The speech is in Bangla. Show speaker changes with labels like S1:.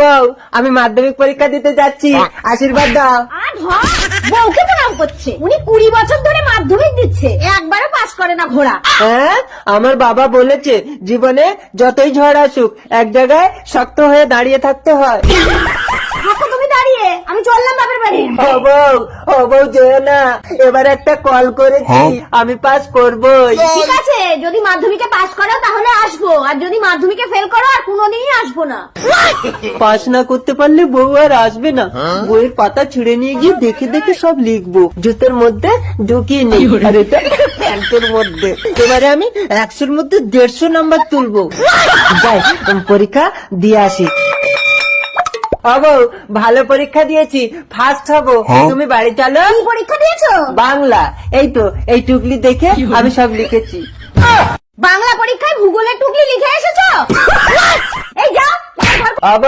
S1: বউ, আমি মাধ্যমিক পরীক্ষা দিতে যাচ্ছি, আশীর্বাদ দাও।
S2: বউকে প্রণাম করছে, উনি 20 বছর ধরে মাধ্যমিক দিচ্ছে, একবারও পাস করে না ঘোড়া।
S1: হ্যাঁ, আমার বাবা বলেছে জীবনে যতই ঝড় আসুক এক জায়গায় শক্ত হয়ে দাঁড়িয়ে থাকতে হয়।
S2: থাকো তুমি দাঁড়িয়ে, আমি চললাম বাপের বাড়ি।
S1: ও বউ যেও না, এবার একটা কল করেছি, আমি পাস করবই।
S2: ঠিক আছে, যদি মাধ্যমিকে পাস করো তাহলে আসবো, আর যদি মাধ্যমিকে ফেল করো আর কোনোদিনই আসবো না।
S1: পাস না করতে পারলে বউ আর আসবে না। বইয়ের পাতা ছিঁড়ে নিয়ে গিয়ে দেখে দেখে সব লিখবো, জুতের মধ্যে ঢুকিয়ে নেই, আর এটা প্যান্টের মধ্যে। এবারে আমি 100-র মধ্যে 150 নাম্বার তুলবো। যাই, পরীক্ষা দিয়ে আসি। বউ, ভালো পরীক্ষা দিয়েছি, ফার্স্ট হবো। তুমি বাড়ি চলো।
S2: কি পরীক্ষা দিয়েছো?
S1: বাংলা। এই তো, এই টুকলি দেখে আমি সব লিখেছি।
S2: বাংলা পরীক্ষায় ভূগোলের টুকলি লিখে এসেছো? এই যাও।
S1: বউ,